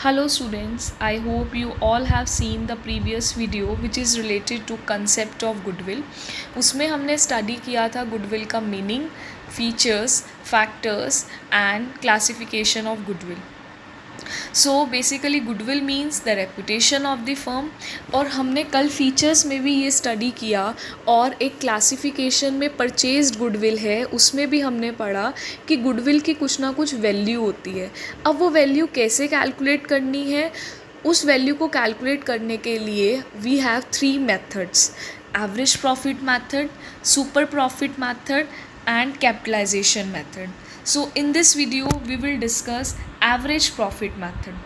Hello students, I hope you all have seen the previous video which is related to concept of goodwill. उसमें हमने study किया था goodwill का meaning, features, factors and classification of goodwill. So basically goodwill means the reputation of the firm. और हमने कल features में भी ये स्टडी किया और एक क्लासिफिकेशन में परचेज्ड गुडविल है उसमें भी हमने पढ़ा कि गुडविल की कुछ ना कुछ वैल्यू होती है. अब वो वैल्यू कैसे कैलकुलेट करनी है, उस वैल्यू को कैलकुलेट करने के लिए we have 3 methods: average profit method, super profit method and capitalization method. So in this video we will discuss average profit method.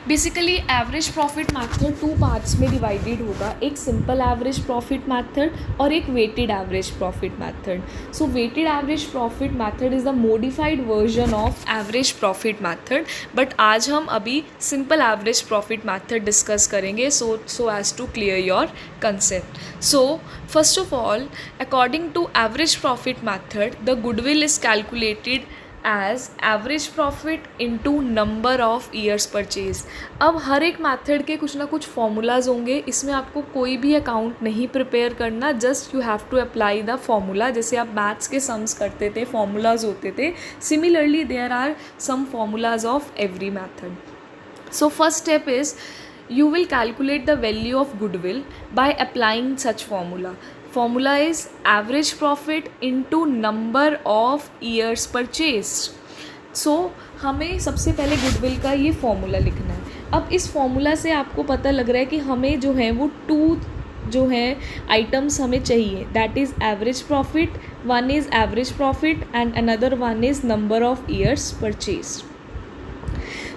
Basically average profit method 2 parts में divided होगा, एक सिंपल एवरेज प्रॉफिट मैथड और एक weighted average profit method. So weighted average profit method is the modified version of average profit method, but आज हम अभी simple average profit method discuss करेंगे so as to clear your concept. So first of all, according to average profit method the goodwill is calculated as average profit into number of years purchase. अब हर एक method के कुछ ना कुछ formulas होंगे, इसमें आपको कोई भी अकाउंट नहीं प्रिपेयर करना, just you have to apply the formula. जैसे आप मैथ्स के सम्स करते थे, फॉर्मूलाज होते थे, similarly there are some formulas of every method. So first step is you will calculate the value of goodwill by applying such formula. Formula is average profit into number of years purchased. So हमें सबसे पहले goodwill का ये formula लिखना है. अब इस formula से आपको पता लग रहा है कि हमें जो है वो 2 जो है आइटम्स हमें चाहिए, that is average profit. One is average profit and another one is number of years purchase.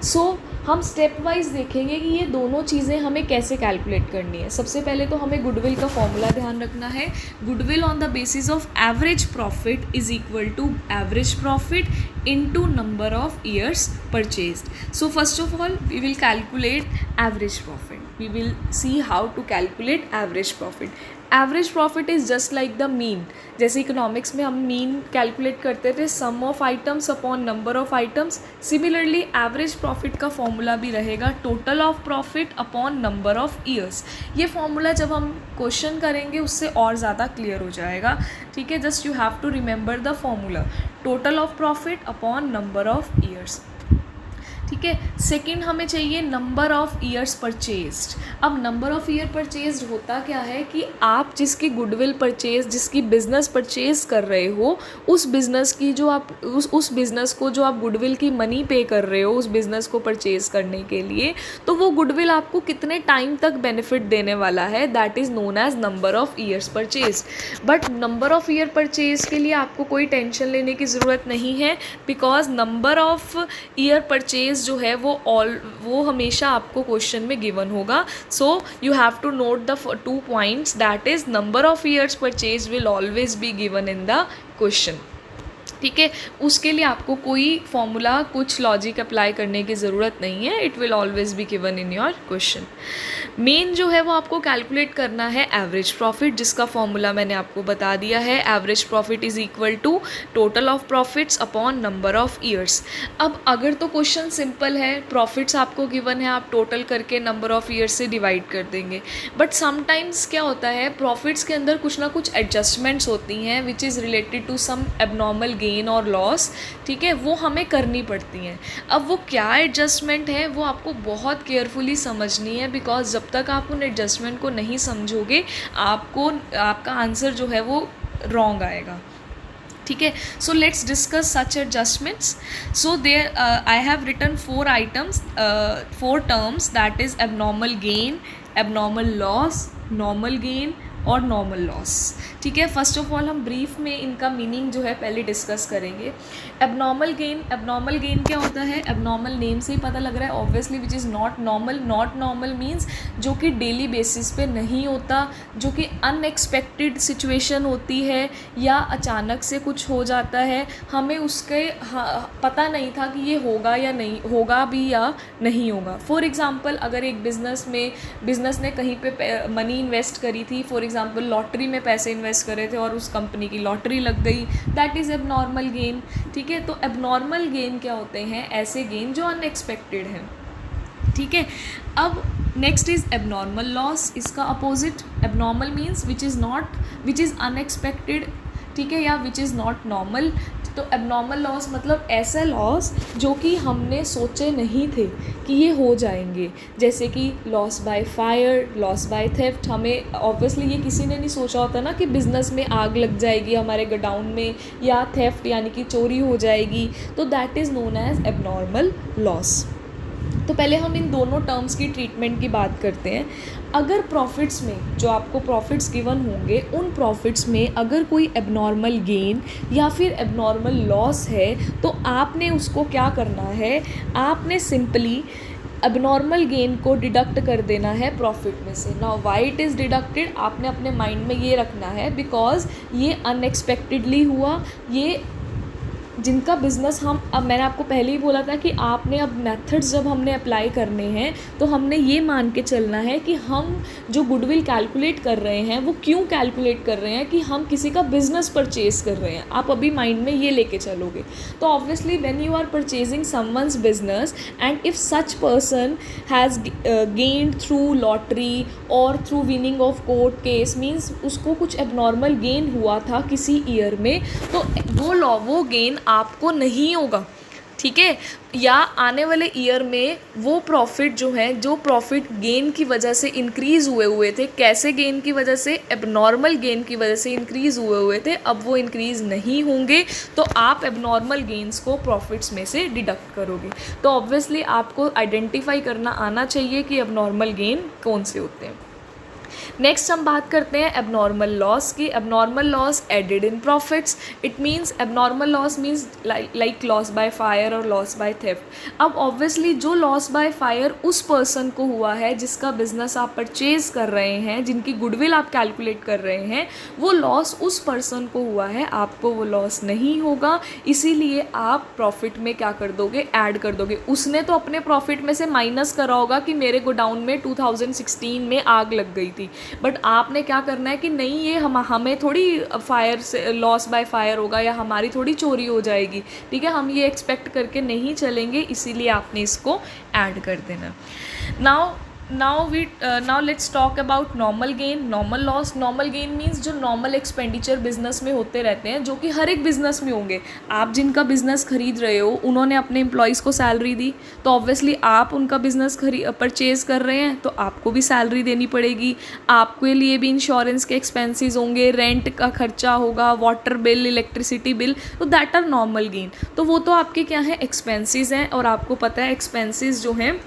So हम स्टेप वाइज देखेंगे कि ये दोनों चीज़ें हमें कैसे कैलकुलेट करनी है. सबसे पहले तो हमें गुडविल का फॉर्मूला ध्यान रखना है. Goodwill on the basis of average profit is equal to average profit into number of years purchased. So first of all we will calculate average profit. We will see how to calculate average profit. Average profit is just like the mean. जैसे economics में हम mean calculate करते थे, sum of items upon number of items. Similarly average profit का formula भी रहेगा total of profit upon number of years. ये formula जब हम क्वेश्चन करेंगे उससे और ज़्यादा क्लियर हो जाएगा. ठीक है, just you have to remember the formula total of profit upon number of years. ठीक है, सेकंड हमें चाहिए नंबर ऑफ़ ईयर्स परचेज्ड. अब नंबर ऑफ़ ईयर परचेज्ड होता क्या है कि आप जिसकी गुडविल परचेज, जिसकी बिज़नेस परचेज कर रहे हो, उस बिज़नेस की जो आप उस बिज़नेस को जो आप गुडविल की मनी पे कर रहे हो उस बिज़नेस को परचेज करने के लिए, तो वो गुडविल आपको कितने टाइम तक बेनिफिट देने वाला है, that is known as number of years purchase. But number of year purchase के लिए आपको कोई टेंशन लेने की ज़रूरत नहीं है, because number of year purchase जो है वो हमेशा आपको क्वेश्चन में गिवन होगा. So you have to note the 2 points, that is number of years purchase will always be given in the question. ठीक है, उसके लिए आपको कोई फॉर्मूला, कुछ लॉजिक अप्लाई करने की ज़रूरत नहीं है. It will always be given in your question. Main जो है वो आपको कैलकुलेट करना है एवरेज प्रॉफिट, जिसका फॉर्मूला मैंने आपको बता दिया है. Average profit is equal to total of profits upon number of years. अब अगर तो क्वेश्चन सिंपल है, प्रॉफिट्स आपको गिवन है, आप टोटल करके नंबर ऑफ ईयर्स से डिवाइड कर देंगे. बट समटाइम्स क्या होता है, प्रॉफिट्स के अंदर कुछ ना कुछ एडजस्टमेंट्स होती हैं which is related to some abnormal gain और लॉस. ठीक है, वो हमें करनी पड़ती हैं. अब वो क्या एडजस्टमेंट है वो आपको बहुत केयरफुली समझनी है, बिकॉज जब तक आप उन एडजस्टमेंट को नहीं समझोगे आपका आंसर जो है वो रॉन्ग आएगा. ठीक है, so let's discuss such adjustments. So there I have written 4 items, 4 terms, that is abnormal gain, abnormal loss, normal gain और नॉर्मल लॉस. ठीक है, फर्स्ट ऑफ ऑल हम ब्रीफ में इनका मीनिंग जो है पहले डिस्कस करेंगे. एबनॉर्मल गेन क्या होता है, एबनॉर्मल नेम से ही पता लग रहा है obviously, which is not normal. Not normal means जो कि डेली बेसिस पे नहीं होता, जो कि अनएक्सपेक्टेड सिचुएशन होती है या अचानक से कुछ हो जाता है, हमें उसके पता नहीं था कि ये होगा या नहीं होगा भी या नहीं होगा. फॉर एग्ज़ाम्पल, अगर एक बिज़नेस ने कहीं पे मनी इन्वेस्ट करी थी, फॉर एग्ज़ाम्पल लॉटरी में पैसे इन्वेस्ट करे थे और उस कंपनी की लॉटरी लग गई, दैट इज़ एबनॉर्मल गेन. ठीक है, तो एबनॉर्मल गेन क्या होते हैं, ऐसे गेन जो अनएक्सपेक्टेड हैं. ठीक है। अब नेक्स्ट इज़ एबनॉर्मल लॉस। इसका opposite abnormal means which is unexpected, ठीक है, या विच इज़ नॉट नॉर्मल। तो एबनॉर्मल लॉस मतलब ऐसा लॉस जो कि हमने सोचे नहीं थे कि ये हो जाएंगे, जैसे कि loss by fire, loss by theft. हमें ऑब्वियसली ये किसी ने नहीं सोचा होता ना कि बिज़नेस में आग लग जाएगी हमारे गोडाउन में, या थेफ्ट यानी कि चोरी हो जाएगी। तो that is known as abnormal loss. तो पहले हम इन दोनों टर्म्स की ट्रीटमेंट की बात करते हैं। अगर प्रॉफिट्स में जो आपको प्रॉफिट्स गिवन होंगे, उन प्रॉफिट्स में अगर कोई एबनॉर्मल गेन या फिर एबनॉर्मल लॉस है, तो आपने उसको क्या करना है, आपने सिंपली एबनॉर्मल गेन को डिडक्ट कर देना है प्रॉफिट में से। Now why it is deducted, आपने अपने माइंड में ये रखना है बिकॉज ये अनएक्सपेक्टेडली हुआ। ये जिनका बिज़नेस हम, अब मैंने आपको पहले ही बोला था कि आपने अब मेथड्स जब हमने अप्लाई करने हैं तो हमने ये मान के चलना है कि हम जो गुडविल कैलकुलेट कर रहे हैं वो क्यों कैलकुलेट कर रहे हैं, कि हम किसी का बिज़नेस परचेज़ कर रहे हैं। आप अभी माइंड में ये लेके चलोगे तो obviously when you are purchasing someone's business and if such person has gained through lottery और through winning of court case, means उसको कुछ एबनॉर्मल गेन हुआ था किसी ईयर में, तो वो गेन आपको नहीं होगा, ठीक है। या आने वाले ईयर में वो प्रॉफिट जो है, जो प्रॉफिट गेन की वजह से इंक्रीज़ हुए थे, कैसे गेन की वजह से, एबनॉर्मल गेन की वजह से इंक्रीज़ हुए थे, अब वो इंक्रीज़ नहीं होंगे। तो आप एबनॉर्मल गेन्स को प्रॉफिट्स में से डिडक्ट करोगे। तो ऑब्वियसली आपको आइडेंटिफाई करना आना चाहिए कि एबनॉर्मल गेन कौन से होते हैं। नेक्स्ट हम बात करते हैं एबनॉर्मल लॉस की। Abnormal loss added in profits, it means abnormal loss means like loss by fire और लॉस बाय थेफ्ट। अब ऑब्वियसली जो लॉस बाय फायर उस पर्सन को हुआ है जिसका बिजनेस आप परचेज कर रहे हैं, जिनकी गुडविल आप कैलकुलेट कर रहे हैं, वो लॉस उस पर्सन को हुआ है, आपको वो लॉस नहीं होगा। इसीलिए आप प्रॉफिट में क्या कर दोगे, ऐड कर दोगे। उसने तो अपने प्रॉफिट में से माइनस करा होगा कि मेरे गोडाउन में 2016 में आग लग गई थी, बट आपने क्या करना है कि नहीं, ये हमें थोड़ी फायर से लॉस बाय फायर होगा या हमारी थोड़ी चोरी हो जाएगी, ठीक है, हम ये एक्सपेक्ट करके नहीं चलेंगे, इसीलिए आपने इसको ऐड कर देना। Now let's talk about normal gain, normal loss. Normal gain means जो नॉर्मल एक्सपेंडिचर बिजनेस में होते रहते हैं, जो कि हर एक बिजनेस में होंगे। आप जिनका बिजनेस खरीद रहे हो, उन्होंने अपने एम्प्लॉयज़ को सैलरी दी, तो ऑब्वियसली आप उनका बिजनेस परचेज कर रहे हैं, तो आपको भी सैलरी देनी पड़ेगी। आपके लिए भी इंश्योरेंस के एक्सपेंसेस होंगे, रेंट का खर्चा होगा, वाटर बिल, इलेक्ट्रिसिटी बिल, तो दैट आर नॉर्मल गेन। तो वो तो आपके क्या है, एक्सपेंसेस हैं, और आपको पता है एक्सपेंसेस जो हैं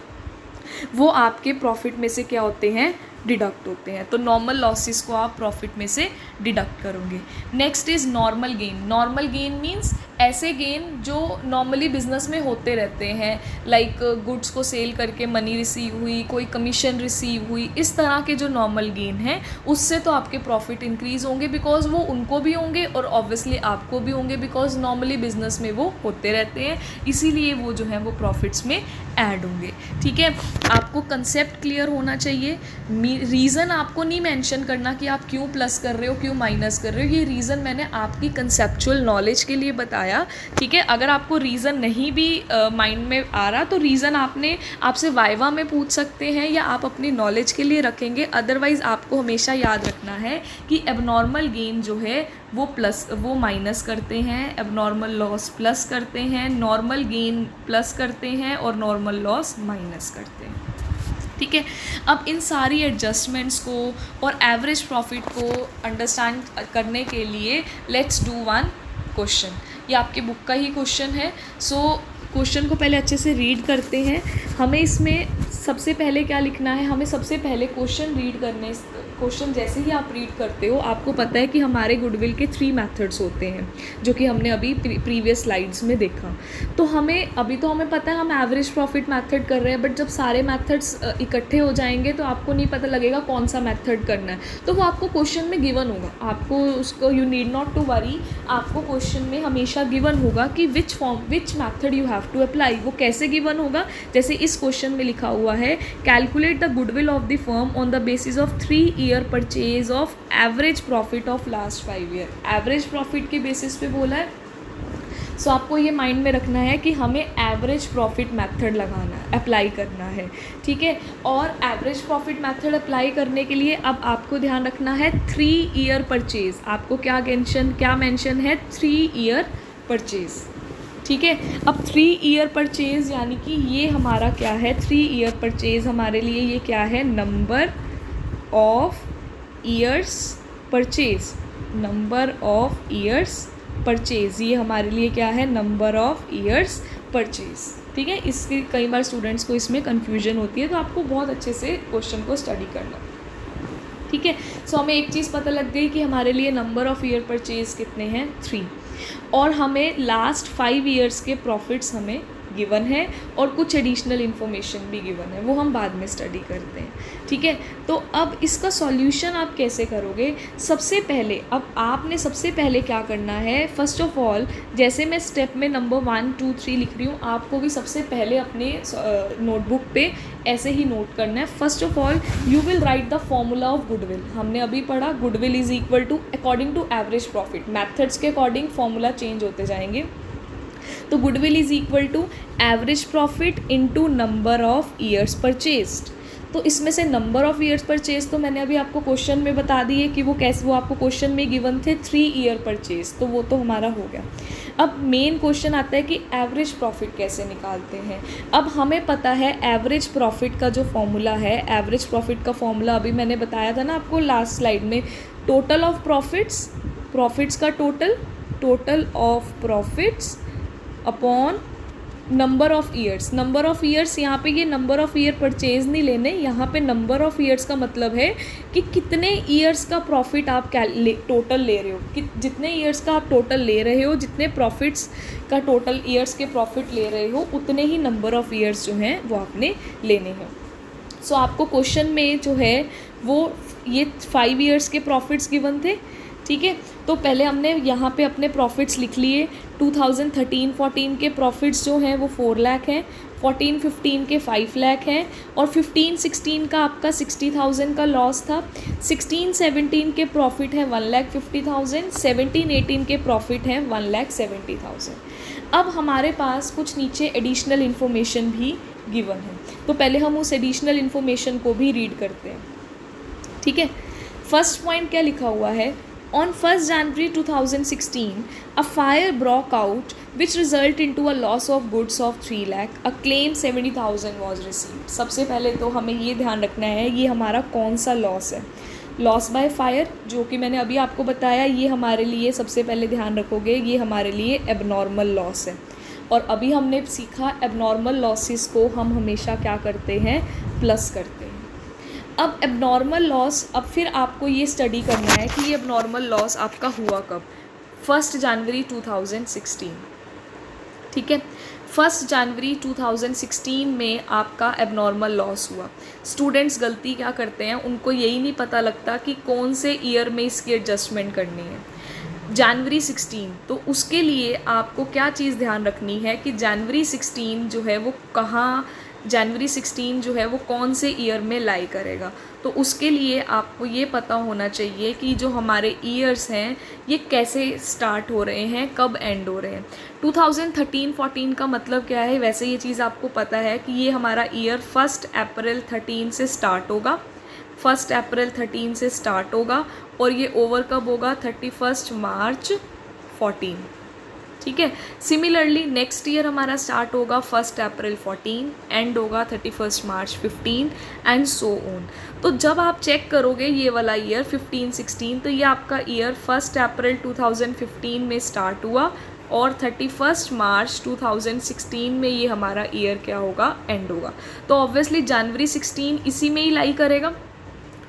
वो आपके प्रॉफिट में से क्या होते हैं, डिडक्ट होते हैं। तो नॉर्मल लॉसेस को आप प्रॉफिट में से डिडक्ट करोगे। Next is normal gain. Normal gain means ऐसे गेन जो नॉर्मली बिजनेस में होते रहते हैं, लाइक गुड्स को सेल करके मनी रिसीव हुई, कोई कमीशन रिसीव हुई, इस तरह के जो नॉर्मल गेन हैं, उससे तो आपके प्रॉफिट इंक्रीज़ होंगे, बिकॉज वो उनको भी होंगे और ऑब्वियसली आपको भी होंगे, बिकॉज नॉर्मली बिजनेस में वो होते रहते हैं, इसीलिए वो जो है वो प्रॉफिट्स में ऐड होंगे, ठीक है। आपको कंसेप्ट क्लियर होना चाहिए। रीज़न आपको नहीं मेंशन करना कि आप क्यों प्लस कर रहे हो, क्यों माइनस कर रहे हो, ये रीज़न मैंने आपकी कंसेप्चुअल नॉलेज के लिए बताया, ठीक है। अगर आपको रीज़न नहीं भी माइंड में आ रहा, तो रीज़न आपसे वाइवा में पूछ सकते हैं, या आप अपनी नॉलेज के लिए रखेंगे। अदरवाइज़ आपको हमेशा याद रखना है कि एबनॉर्मल गेन जो है वो माइनस करते हैं, एबनॉर्मल लॉस प्लस करते हैं, नॉर्मल गेन प्लस करते हैं और नॉर्मल लॉस माइनस करते हैं, ठीक है। अब इन सारी एडजस्टमेंट्स को और एवरेज प्रॉफिट को अंडरस्टैंड करने के लिए लेट्स डू वन क्वेश्चन। ये आपके बुक का ही क्वेश्चन है। सो क्वेश्चन को पहले अच्छे से रीड करते हैं। हमें इसमें सबसे पहले क्या लिखना है, हमें सबसे पहले क्वेश्चन जैसे ही आप रीड करते हो, आपको पता है कि हमारे गुडविल के 3 मेथड्स होते हैं, जो कि हमने अभी प्रीवियस स्लाइड्स में देखा। तो अभी तो हमें पता है हम एवरेज प्रॉफिट मेथड कर रहे हैं, बट जब सारे मेथड्स इकट्ठे हो जाएंगे तो आपको नहीं पता लगेगा कौन सा मेथड करना है। तो वो आपको क्वेश्चन में गिवन होगा, आपको उसको you need not to worry, आपको क्वेश्चन में हमेशा गिवन होगा कि which method you have to apply. वो कैसे गिवन होगा, जैसे इस क्वेश्चन में लिखा हुआ है, calculate the goodwill of the firm on the basis of 3 year purchase of average profit of last 5 year. Average profit के बेसिस पे बोला है। सो आपको ये माइंड में रखना है कि हमें एवरेज प्रॉफिट मेथड लगाना है, अप्लाई करना है, ठीक है। और एवरेज प्रॉफिट मेथड अप्लाई करने के लिए अब आपको ध्यान रखना है 3 ईयर परचेज। आपको क्या मेंशन है, 3 ईयर परचेज, ठीक है। अब 3 ईयर परचेज यानी कि ये हमारा क्या है, 3 ईयर परचेज हमारे लिए ये क्या है, number of years purchase, number of years purchase, ये हमारे लिए क्या है, नंबर ऑफ ईयर्स परचेज, ठीक है। इसके कई बार स्टूडेंट्स को इसमें कन्फ्यूजन होती है, तो आपको बहुत अच्छे से क्वेश्चन को स्टडी करना, ठीक है। सो हमें एक चीज़ पता लग गई कि हमारे लिए नंबर ऑफ़ ईयर परचेज कितने हैं, 3, और हमें लास्ट 5 ईयर्स के प्रॉफिट्स हमें गिवन है और कुछ एडिशनल इन्फॉर्मेशन भी गिवन है, वो हम बाद में स्टडी करते हैं, ठीक है। तो अब इसका सॉल्यूशन आप कैसे करोगे, सबसे पहले अब आपने सबसे पहले क्या करना है, फर्स्ट ऑफ ऑल जैसे मैं स्टेप में नंबर 1, 2, 3 लिख रही हूँ, आपको भी सबसे पहले अपने नोटबुक पे ऐसे ही नोट करना है। First of all you will write the formula of goodwill. हमने अभी पढ़ा goodwill is equal to according to average profit, methods के अकॉर्डिंग फॉर्मूला चेंज होते जाएंगे। तो goodwill is equal to average profit into number of years purchased. तो इसमें से नंबर ऑफ़ ईयर्स परचेज तो मैंने अभी आपको क्वेश्चन में बता दी है कि वो कैसे, वो आपको क्वेश्चन में गिवन थे 3 ईयर परचेज, तो वो तो हमारा हो गया। अब मेन क्वेश्चन आता है कि एवरेज प्रॉफिट कैसे निकालते हैं। अब हमें पता है एवरेज प्रॉफिट का जो फॉर्मूला है, एवरेज प्रॉफिट का फॉर्मूला अभी मैंने बताया था ना आपको लास्ट स्लाइड में, टोटल ऑफ प्रॉफिट्स, प्रॉफिट्स का total of profits upon number of years. Number of years यहाँ पे ये नंबर ऑफ़ ईयर परचेज नहीं लेने, यहाँ पे नंबर ऑफ़ ईयर्स का मतलब है कि कितने ईयर्स का प्रॉफिट आप टोटल ले रहे हो, कि जितने ईयर्स का आप टोटल ले रहे हो, जितने प्रॉफिट्स का टोटल ईयर्स के प्रॉफिट ले रहे हो, उतने ही नंबर ऑफ़ ईयर्स जो हैं वो आपने लेने हैं। सो आपको क्वेश्चन में जो है वो ये 5 ईयर्स के प्रॉफिट्स गिवन थे, ठीक है। तो पहले हमने यहाँ पे अपने प्रॉफिट्स लिख लिए। 2013-14 के प्रॉफिट्स जो हैं वो 4 लाख हैं, 14-15 के 5 लाख हैं, और 15-16 का आपका 60,000 का लॉस था। 16-17 के प्रॉफिट है 1,50,000, 17-18 के प्रॉफिट हैं 1,70,000। अब हमारे पास कुछ नीचे एडिशनल इन्फॉर्मेशन भी गिवन है, तो पहले हम उस एडिशनल इन्फॉर्मेशन को भी रीड करते हैं, ठीक है। फर्स्ट पॉइंट क्या लिखा हुआ है, On 1st January 2016, a fire broke out which resulted into a loss of goods of 3 lakh. A claim 70,000 was received. सबसे पहले तो हमें ये ध्यान रखना है ये हमारा कौन सा लॉस है। लॉस बाय फायर जो कि मैंने अभी आपको बताया, ये हमारे लिए सबसे पहले ध्यान रखोगे, ये हमारे लिए एबनॉर्मल लॉस है। और अभी हमने सीखा एबनॉर्मल लॉसेस को हम हमेशा क्या करते हैं, प्लस करते हैं। अब एबनॉर्मल लॉस, अब फिर आपको ये स्टडी करना है कि ये एबनॉर्मल लॉस आपका हुआ कब, 1 जनवरी 2016, ठीक है। 1 जनवरी 2016 में आपका एबनॉर्मल लॉस हुआ। स्टूडेंट्स गलती क्या करते हैं, उनको यही नहीं पता लगता कि कौन से ईयर में इसकी एडजस्टमेंट करनी है। जनवरी 16, तो उसके लिए आपको क्या चीज़ ध्यान रखनी है कि जनवरी 16 जो है वो कहाँ, जनवरी 16 जो है वो कौन से ईयर में लाई करेगा। तो उसके लिए आपको ये पता होना चाहिए कि जो हमारे ईयर्स हैं ये कैसे स्टार्ट हो रहे हैं, कब एंड हो रहे हैं। 2013-14 का मतलब क्या है, वैसे ये चीज़ आपको पता है कि ये हमारा ईयर 1 अप्रैल 13 से स्टार्ट होगा, 1 अप्रैल 13 से स्टार्ट होगा, और ये ओवर कब होगा, 31 मार्च 14, ठीक है। सिमिलरली नेक्स्ट ईयर हमारा स्टार्ट होगा 1 अप्रैल 14, एंड होगा 31 मार्च 15, एंड सो ऑन। तो जब आप चेक करोगे ये वाला ईयर 15-16, तो ये आपका ईयर 1 अप्रैल 2015 में स्टार्ट हुआ और 31 मार्च 2016 में ये हमारा ईयर क्या होगा, एंड होगा। तो ऑब्वियसली जनवरी 16 इसी में ही लाई करेगा।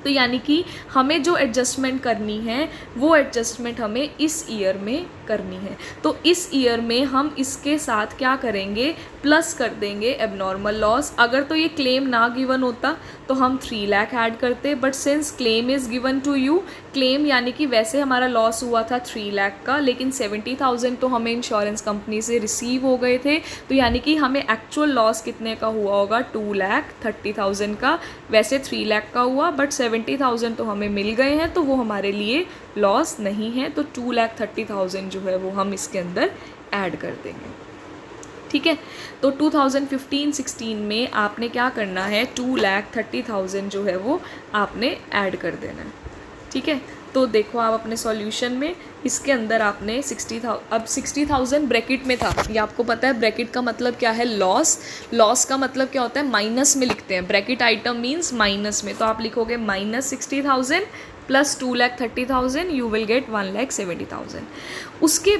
तो यानी कि हमें जो एडजस्टमेंट करनी है वो एडजस्टमेंट हमें इस ईयर में करनी है। तो इस ईयर में हम इसके साथ क्या करेंगे, प्लस कर देंगे एबनॉर्मल लॉस। अगर तो ये क्लेम ना गिवन होता तो हम 3 लाख ऐड करते, but since claim is given to you, claim यानी कि वैसे हमारा लॉस हुआ था 3 लाख का, लेकिन 70,000 तो हमें इंश्योरेंस कंपनी से रिसीव हो गए थे, तो यानी कि हमें एक्चुअल लॉस कितने का हुआ होगा, 2,30,000 का। वैसे 3 लाख का हुआ, बट 70,000 तो हमें मिल गए हैं, तो वो हमारे लिए लॉस नहीं है। तो 2,30,000 जो है वो हम इसके अंदर ऐड कर देंगे, ठीक है। तो 2015-16 में आपने क्या करना है, 2,30,000 जो है वो आपने ऐड कर देना है, ठीक है। तो देखो आप अपने सॉल्यूशन में, इसके अंदर आपने 60,000, अब 60,000 ब्रैकेट में था, ये आपको पता है ब्रैकेट का मतलब क्या है, लॉस। लॉस का मतलब क्या होता है, माइनस में लिखते हैं, ब्रैकेट आइटम मीन्स माइनस में, तो आप लिखोगे -60,000 प्लस 2,30,000, यू विल गेट 1,70,000। उसके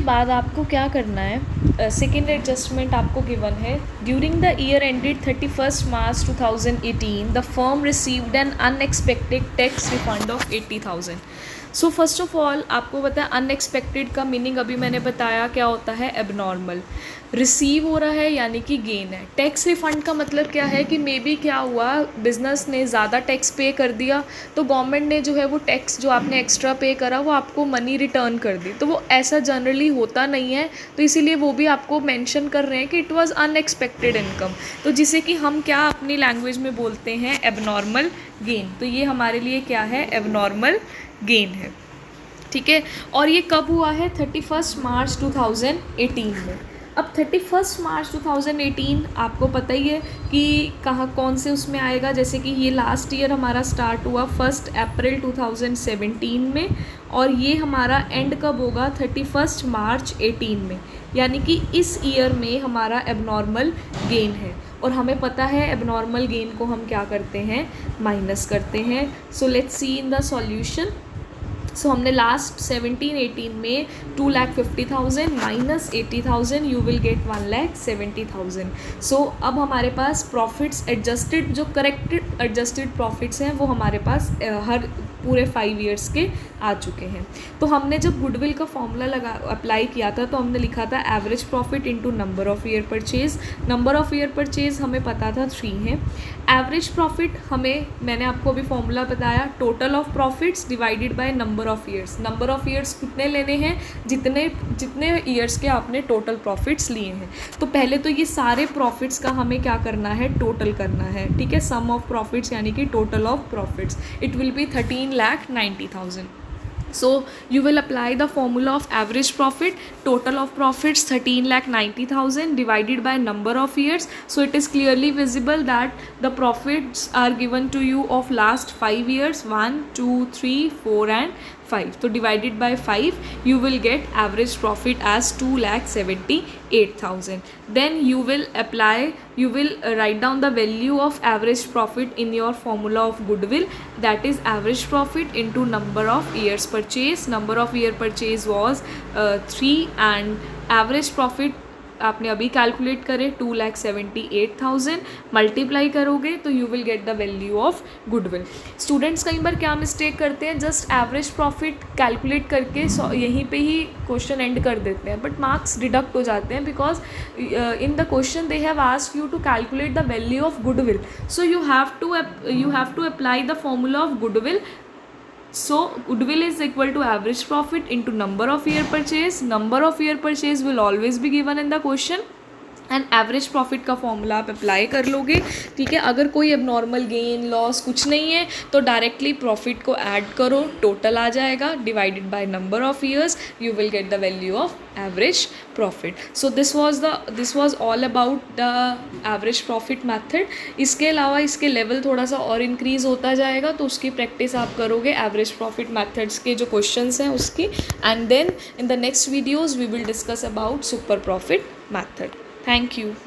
बाद आपको क्या करना है, सेकेंड एडजस्टमेंट आपको गिवन है, during the year ended 31 March 2018 the firm received an unexpected tax refund of 80,000। So first of all आपको पता है अनएक्सपेक्टेड का मीनिंग अभी मैंने बताया क्या होता है, एबनॉर्मल। रिसीव हो रहा है यानी कि गेन है। टैक्स रिफ़ंड का मतलब क्या है कि मे बी क्या हुआ, बिज़नेस ने ज़्यादा टैक्स पे कर दिया, तो गवर्नमेंट ने जो है वो टैक्स जो आपने एक्स्ट्रा पे करा वो आपको मनी रिटर्न कर दी। तो वो ऐसा जनरली होता नहीं है, तो इसीलिए वो भी आपको मेंशन कर रहे हैं कि इट वाज अनएक्सपेक्टेड इनकम, तो जिसे कि हम क्या अपनी लैंग्वेज में बोलते हैं, एबनॉर्मल गेन। तो ये हमारे लिए क्या है, एबनॉर्मल गेन है, ठीक है। और ये कब हुआ है, 31 मार्च 2018 में। अब 31 मार्च 2018 आपको पता ही है कि कहाँ कौन से उसमें आएगा, जैसे कि ये लास्ट ईयर हमारा स्टार्ट हुआ 1 अप्रैल 2017 में, और ये हमारा एंड कब होगा, 31 मार्च 18 में, यानी कि इस ईयर में हमारा एबनॉर्मल गेन है। और हमें पता है एबनॉर्मल गेन को हम क्या करते हैं, माइनस करते हैं। So let's see in the solution. So हमने लास्ट 17-18 में 2,50,000 minus 80,000, you will get 1,70,000। So अब हमारे पास प्रॉफिट्स एडजस्टेड, जो करेक्टेड एडजस्टेड प्रॉफिट्स हैं वो हमारे पास हर पूरे 5 ईयर्स के आ चुके हैं। तो हमने जब गुडविल का फॉर्मूला अप्लाई किया था तो हमने लिखा था average profit into number of year purchase. Number of year purchase हमें पता था 3 है। एवरेज प्रॉफिट हमें, मैंने आपको अभी फॉर्मूला बताया, total of profits divided by number of years. Number of years कितने लेने हैं, जितने ईयर्स के आपने टोटल प्रॉफिट्स लिए हैं। तो पहले तो ये सारे प्रॉफिट्स का हमें क्या करना है, टोटल करना है, ठीक है। सम ऑफ प्रॉफिट्स यानी कि total of profits, it will be 13,90,000. So you will apply the formula of average profit, total of profits 13,90,000 divided by number of years. So it is clearly visible that the profits are given to you of last 5 years, 1, 2, 3, 4 and 5. So divided by 5 you will get average profit as 2,78,000. Then you will write down the value of average profit in your formula of goodwill, that is average profit into number of years purchase. Number of year purchase was 3 and average profit आपने अभी calculate करे 2,78,000, multiply करोगे तो you will get the value of goodwill. Students कई बार क्या mistake करते हैं, just average profit calculate करके यहीं पे ही क्वेश्चन एंड कर देते हैं, बट मार्क्स डिडक्ट हो जाते हैं because in the question they have asked you to calculate the value of goodwill. So you have to apply the formula of goodwill. So goodwill is equal to average profit into number of year purchase. Number of year purchase will always be given in the question and average profit का formula आप apply कर लोगे, ठीक है। अगर कोई abnormal gain loss कुछ नहीं है तो डायरेक्टली प्रॉफिट को ऐड करो, टोटल आ जाएगा, divided by number of years, you will get the value of average profit. So this was all about the average profit method. इसके अलावा इसके लेवल थोड़ा सा और इंक्रीज़ होता जाएगा, तो उसकी प्रैक्टिस आप करोगे एवरेज प्रॉफिट मैथड्स के जो क्वेश्चंस हैं उसकी. And then in the next videos we will discuss about super profit method. Thank you.